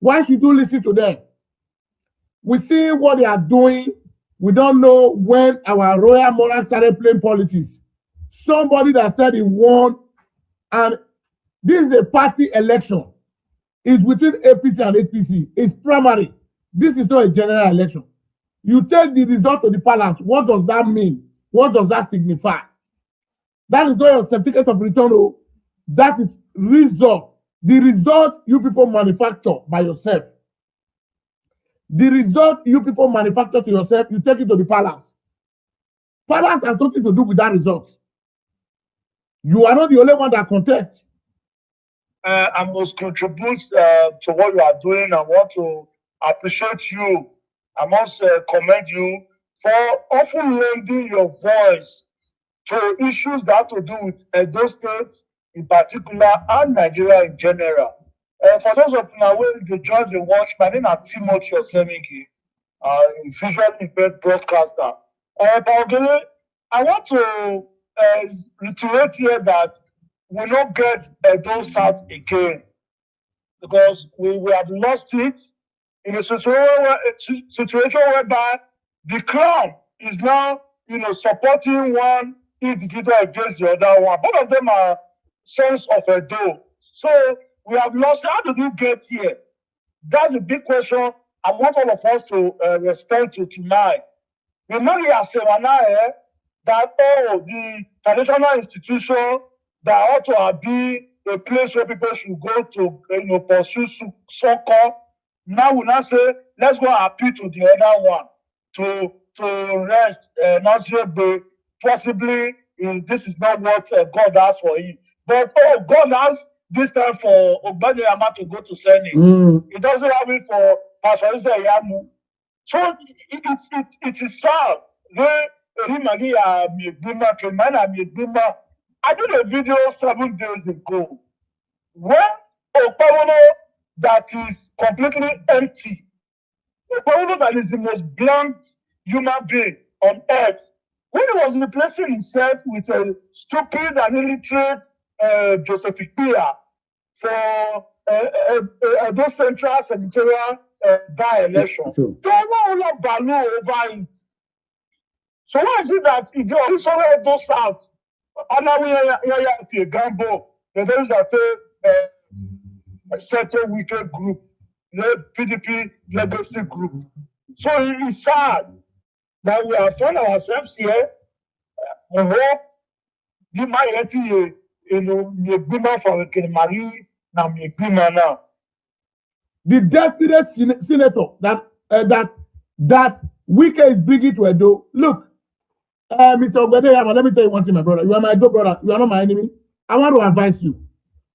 Why should you listen to them? We see what they are doing. We don't know when our royal monarch started playing politics. Somebody that said he won, and this is a party election. It's between APC and APC. It's primary. This is not a general election. You take the result to the palace. What does that mean? What does that signify? That is not your certificate of return. Oh, that is result. The result you people manufacture by yourself. The result you people manufacture to yourself, you take it to the palace. Palace has nothing to do with that result. You are not the only one that contests. I must contribute to what you are doing. I want to appreciate you. I must commend you for often lending your voice to issues that have to do with Edo State in particular and Nigeria in general. For those of you now who join the watch, my name is Timothy Oseminki, visually impaired broadcaster. Paogele, I want to reiterate here that we not get Edo South again because we have lost it in a situation whereby the crown is now, supporting one individual against the other one. Both of them are sons of Edo. So we have lost. How did we get here? That's a big question I want all of us to respond to tonight. Remember, that the traditional institution that ought to be a place where people should go to, pursue soccer. Now we now say, let's go and appeal to the other one to rest. Possibly, this is not what God has for him. But God has this time for Ogbanyama to go to Senate. He doesn't have it for Pastor Yamu. So it is sad. I did a video 7 days ago when Okpawolo that is completely empty, Okpawolo that is the most blunt human being on earth, when he was replacing himself with a stupid and illiterate Joseph Ikpia for those central senatorial by-election, they were all value over it. So why is it that it also goes out? And now we are a gamble. There is a certain wicked group, the PDP legacy group. So it is sad that we have found ourselves here. We hope you might get from Marie now. The desperate senator that Wike is bringing to Edo. Look, Mr. Ogbedeyama, let me tell you one thing, my brother. You are my Edo brother. You are not my enemy. I want to advise you.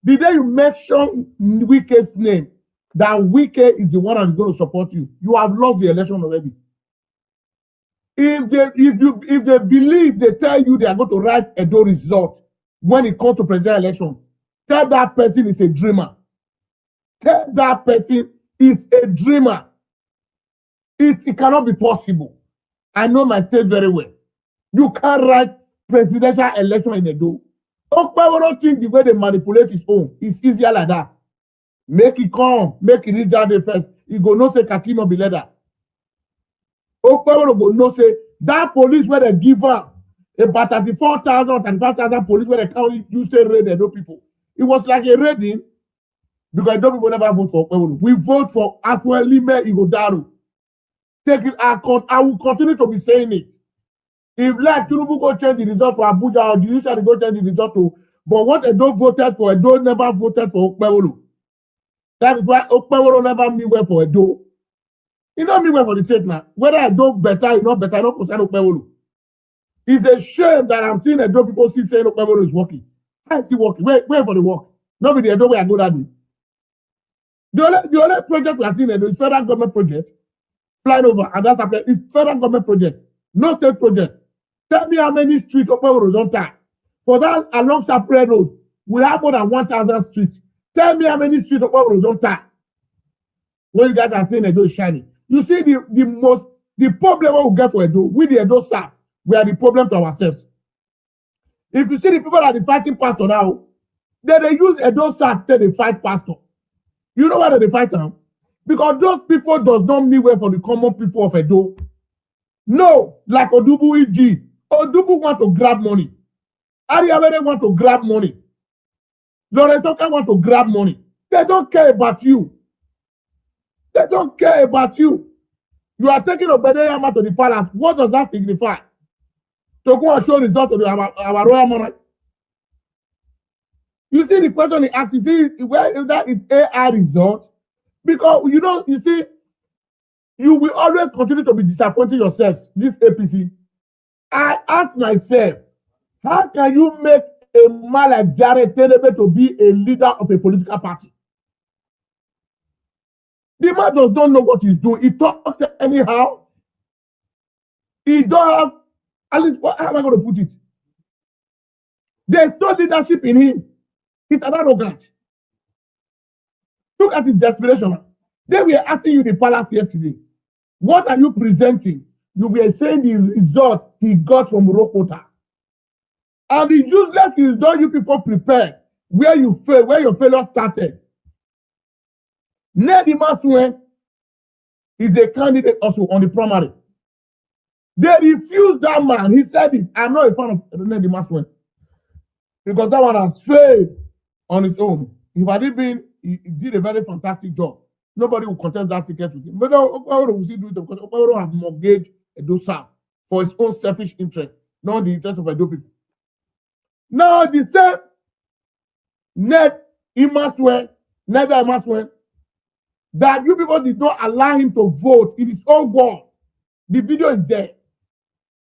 The day you mention Wike's name, that Wike is the one that is going to support you, you have lost the election already. If they believe, they tell you they are going to write Edo result when it comes to presidential election, tell that person is a dreamer. Tell that person is a dreamer. It cannot be possible. I know my state very well. You can't write presidential election in Edo. Okpawolo think the way they manipulate his own is easier like that. Make it come, make it reach down there first. He go no say Kaki no be leather. Okpawolo go no say that police where they give up about 34,000 or 35,000 police where they can't use to raid Edo people. It was like a raiding because Edo people never vote for Okpawolo. We vote for Asuelime Ighodalo. Take it. I will continue to be saying it. If like Tinubu go change the result for Abuja or judiciary go change the result to, but what Edo voted for, Edo never voted for Okpawolo. That is why Okpawolo never mean well for Edo. He don't mean well for the state now. Whether I do better, you know better, I don't concern Okpawolo. It's a shame that I'm seeing Edo people still saying Okpawolo is working. I see working. Wait for the work. Not be the Edo way I go that day. The only project we are seeing Edo is federal government project. Flying over, and that's happening. It's federal government project, no state project. Tell me how many streets Okpawolo don't tie. For that along Sapre Road, we have more than 1,000 streets. Tell me how many streets Okpawolo don't tie. When you guys are saying Edo is shining. You see the problem we get for Edo, with the Edo South, we are the problem to ourselves. If you see the people that is fighting pastor now, they use Edo South to they fight pastor. You know why they fight now? Because those people does not mean well for the common people of Edo. No, like Odubu EG. Odubu want to grab money. Ariabere want to grab money. Lorenzoka want to grab money. They don't care about you. They don't care about you. You are taking Obedeyama to the palace. What does that signify? To go and show results to our royal monarch. You see the question he asks, you see where that is AI result? Because you see, you will always continue to be disappointing yourselves, this APC. I ask myself, how can you make a man like Jared Tenebe to be a leader of a political party? The man does not know what he's doing. He talks anyhow. He don't have, at least, how am I going to put it? There's no leadership in him. He's an arrogant. Look at his desperation. They were asking you the palace yesterday. What are you presenting? You were saying the result he got from Rokota. And the useless result you people prepared, where you fail, where your failure started. Ned Imasue is a candidate also on the primary. They refused that man. He said it. I'm not a fan of Ned Imasue. Because that one has failed on his own. If I did been, he did a very fantastic job. Nobody will contest that ticket with him. But Okpebholo will still do it because Okpebholo have mortgaged Edo South for his own selfish interest, not the interest of Edo people. Now the same Ned Imasue, that you people did not allow him to vote in his own ward. The video is there.